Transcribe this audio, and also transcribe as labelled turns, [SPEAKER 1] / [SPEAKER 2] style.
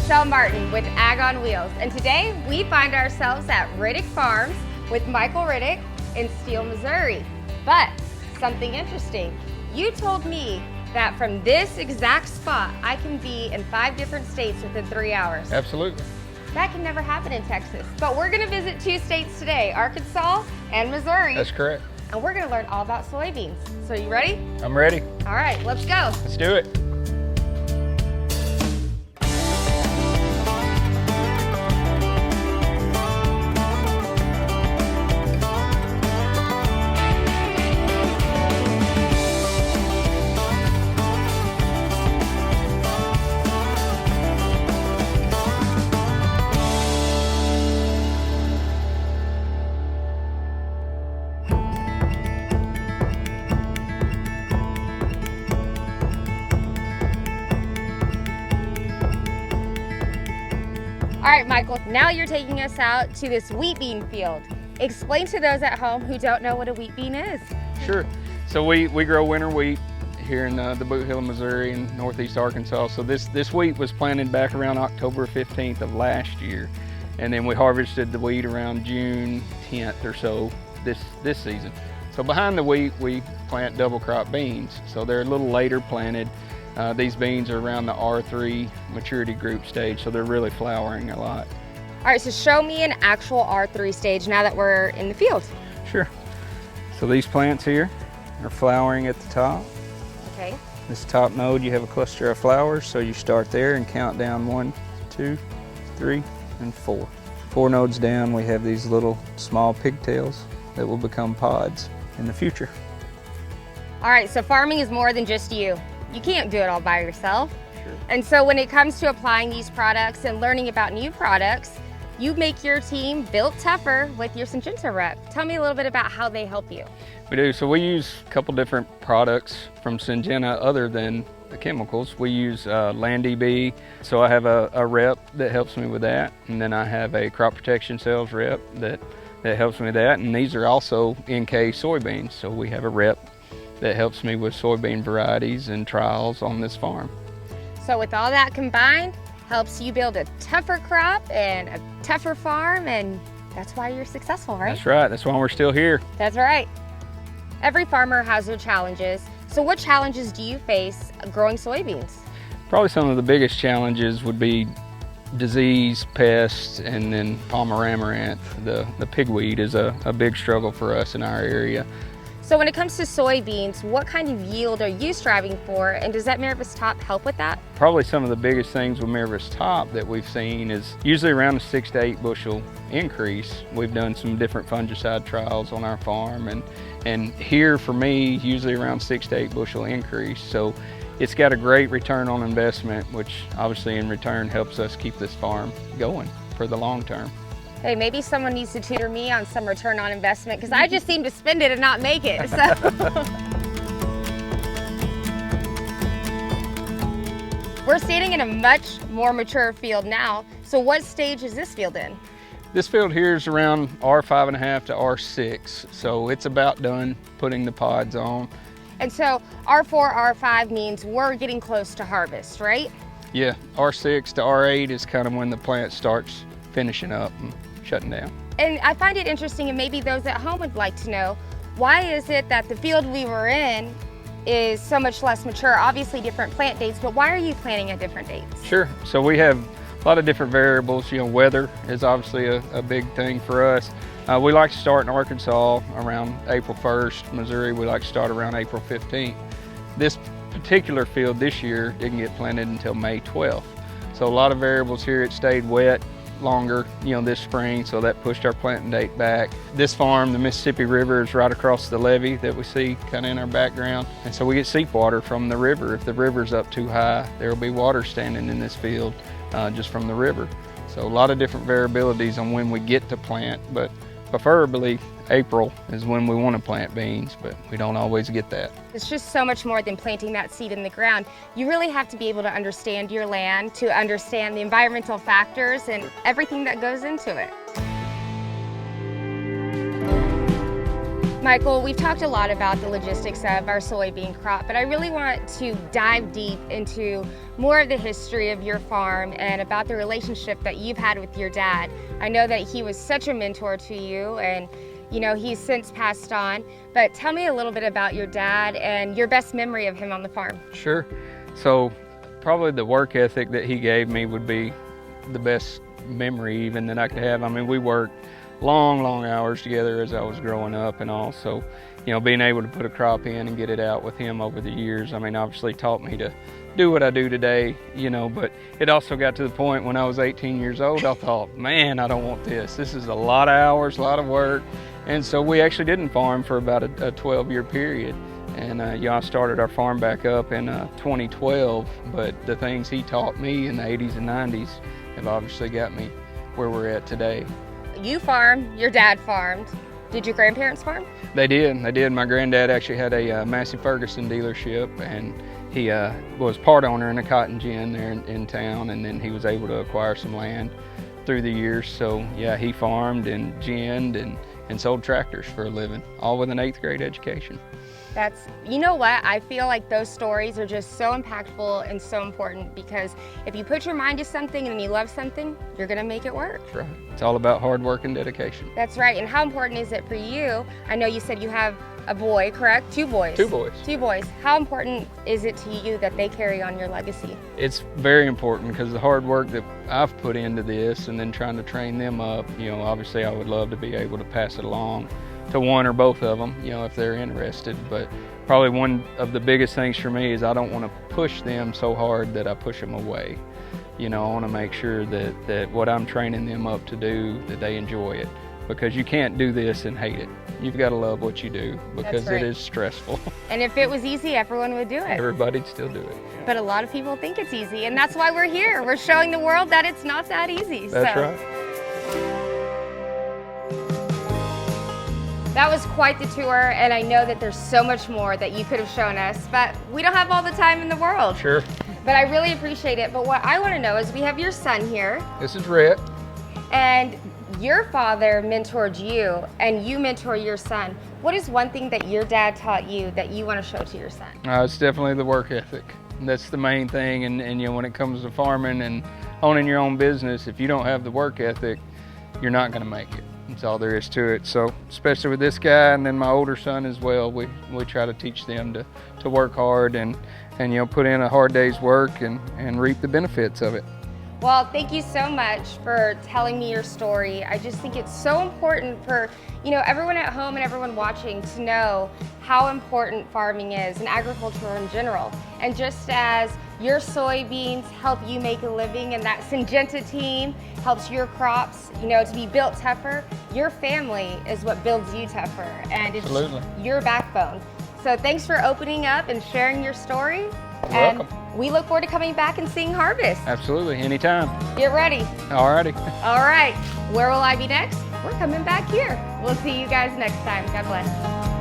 [SPEAKER 1] Michelle Martin with Ag on Wheels, and today we find ourselves at Riddick Farms with Michael Riddick in Steele, Missouri. But something interesting, you told me that from this exact spot, I can be in 5 different states within 3 hours.
[SPEAKER 2] Absolutely.
[SPEAKER 1] That can never happen in Texas. But we're gonna visit 2 states today, Arkansas and Missouri.
[SPEAKER 2] That's correct.
[SPEAKER 1] And we're gonna learn all about soybeans. So you ready?
[SPEAKER 2] I'm ready.
[SPEAKER 1] All right, let's go.
[SPEAKER 2] Let's do it.
[SPEAKER 1] All right, Michael, now you're taking us out to this wheat bean field. Explain to those at home who don't know what a wheat bean is.
[SPEAKER 2] Sure. So we grow winter wheat here in the Boot Hill of Missouri and northeast Arkansas. So this wheat was planted back around October 15th of last year. And then we harvested the wheat around June 10th or so this season. So behind the wheat, we plant double crop beans. So they're a little later planted. These beans are around the R3 maturity group stage, so they're really flowering a lot.
[SPEAKER 1] All right, so show me an actual R3 stage now that we're in the field.
[SPEAKER 2] Sure. So these plants here are flowering at the top.
[SPEAKER 1] Okay.
[SPEAKER 2] This top node, you have a cluster of flowers, so you start there and count down 1, 2, 3, and 4. 4 nodes down, we have these little small pigtails that will become pods in the future.
[SPEAKER 1] All right, so farming is more than just you. You can't do it all by yourself.
[SPEAKER 2] Sure.
[SPEAKER 1] And so when it comes to applying these products and learning about new products, you make your team built tougher with your Syngenta rep. Tell me a little bit about how they help you.
[SPEAKER 2] We do. So we use a couple different products from Syngenta other than the chemicals. We use LandDB. So I have a rep that helps me with that. And then I have a crop protection sales rep that helps me with that. And these are also NK soybeans. So we have a rep that helps me with soybean varieties and trials on this farm.
[SPEAKER 1] So with all that combined, helps you build a tougher crop and a tougher farm, and that's why you're successful, right?
[SPEAKER 2] That's right. That's why we're still here.
[SPEAKER 1] That's right. Every farmer has their challenges. So what challenges do you face growing soybeans?
[SPEAKER 2] Probably some of the biggest challenges would be disease, pests, and then palmer amaranth. The pigweed is a big struggle for us in our area.
[SPEAKER 1] So when it comes to soybeans, what kind of yield are you striving for, and does that Miravis Top help with that?
[SPEAKER 2] Probably some of the biggest things with Miravis Top that we've seen is usually around a 6 to 8 bushel increase. We've done some different fungicide trials on our farm, and here for me, usually around 6 to 8 bushel increase. So it's got a great return on investment, which obviously in return helps us keep this farm going for the long term.
[SPEAKER 1] Hey, maybe someone needs to tutor me on some return on investment, because I just seem to spend it and not make it. So. We're standing in a much more mature field now. So what stage is this field in?
[SPEAKER 2] This field here is around R5.5 to R6, so it's about done putting the pods on.
[SPEAKER 1] And so R4, R5 means we're getting close to harvest, right?
[SPEAKER 2] Yeah, R6 to R8 is kind of when the plant starts finishing up and shutting down.
[SPEAKER 1] And I find it interesting, and maybe those at home would like to know, why is it that the field we were in is so much less mature? Obviously different plant dates, but why are you planting at different dates?
[SPEAKER 2] Sure, so we have a lot of different variables. You know, weather is obviously a big thing for us. We like to start in Arkansas around April 1st. Missouri, we like to start around April 15th. This particular field this year didn't get planted until May 12th. So a lot of variables here. It stayed wet longer, this spring, so that pushed our planting date back. This farm, the Mississippi River, is right across the levee that we see kind of in our background, and so we get seep water from the river. If the river's up too high, there will be water standing in this field just from the river. So a lot of different variabilities on when we get to plant, but preferably April is when we want to plant beans, but we don't always get that.
[SPEAKER 1] It's just so much more than planting that seed in the ground. You really have to be able to understand your land, to understand the environmental factors and everything that goes into it. Michael, we've talked a lot about the logistics of our soybean crop, but I really want to dive deep into more of the history of your farm and about the relationship that you've had with your dad. I know that he was such a mentor to you, and you know, he's since passed on, but tell me a little bit about your dad and your best memory of him on the farm.
[SPEAKER 2] Sure. So probably the work ethic that he gave me would be the best memory even that I could have. I mean, we worked long hours together as I was growing up, and also, you know, being able to put a crop in and get it out with him over the years, I mean, obviously taught me to do what I do today, you know, but it also got to the point when I was 18 years old, I thought, man, I don't want this. This is a lot of hours, a lot of work. And so we actually didn't farm for about a 12-year period. And you know, I started our farm back up in 2012, but the things he taught me in the 80s and 90s have obviously got me where we're at today.
[SPEAKER 1] You farmed, your dad farmed. Did your grandparents farm?
[SPEAKER 2] They did. My granddad actually had a Massey Ferguson dealership, and he was part owner in a cotton gin there in town, and then he was able to acquire some land through the years. So yeah, he farmed and ginned and sold tractors for a living, all with an 8th grade education.
[SPEAKER 1] That's, you know what, I feel like those stories are just so impactful and so important, because if you put your mind to something and you love something, you're gonna make it work.
[SPEAKER 2] That's right. It's all about hard work and dedication.
[SPEAKER 1] That's right. And how important is it for you? I know you said you have a boy, correct? Two boys.
[SPEAKER 2] Two boys.
[SPEAKER 1] Two boys. How important is it to you that they carry on your legacy?
[SPEAKER 2] It's very important, because the hard work that I've put into this and then trying to train them up, you know, obviously I would love to be able to pass it along to one or both of them, you know, if they're interested. But probably one of the biggest things for me is I don't want to push them so hard that I push them away. You know, I want to make sure that what I'm training them up to do, that they enjoy it, because you can't do this and hate it. You've got to love what you do, because
[SPEAKER 1] That's right.
[SPEAKER 2] It is stressful.
[SPEAKER 1] And if it was easy, everyone would do it.
[SPEAKER 2] Everybody'd still do it.
[SPEAKER 1] But a lot of people think it's easy, and that's why we're here. We're showing the world that it's not that easy.
[SPEAKER 2] That's right.
[SPEAKER 1] That was quite the tour, and I know that there's so much more that you could have shown us, but we don't have all the time in the world.
[SPEAKER 2] Sure.
[SPEAKER 1] But I really appreciate it. But what I want to know is, we have your son here.
[SPEAKER 2] This is Rhett.
[SPEAKER 1] And your father mentored you, and you mentor your son. What is one thing that your dad taught you that you want to show to your son?
[SPEAKER 2] It's definitely the work ethic. That's the main thing, and you know, when it comes to farming and owning your own business, if you don't have the work ethic, you're not going to make it. That's all there is to it. So especially with this guy, and then my older son as well, we try to teach them to work hard and you know, put in a hard day's work and reap the benefits of it.
[SPEAKER 1] Well, thank you so much for telling me your story. I just think it's so important for, you know, everyone at home and everyone watching to know how important farming is and agriculture in general. And just as your soybeans help you make a living, and that Syngenta team helps your crops, you know, to be built tougher, your family is what builds you tougher, and it's
[SPEAKER 2] Absolutely.
[SPEAKER 1] Your backbone. So thanks for opening up and sharing your story.
[SPEAKER 2] You're
[SPEAKER 1] and
[SPEAKER 2] welcome.
[SPEAKER 1] We look forward to coming back and seeing harvest.
[SPEAKER 2] Absolutely, anytime.
[SPEAKER 1] Get ready.
[SPEAKER 2] Alrighty.
[SPEAKER 1] All right, where will I be next? We're coming back here. We'll see you guys next time. God bless.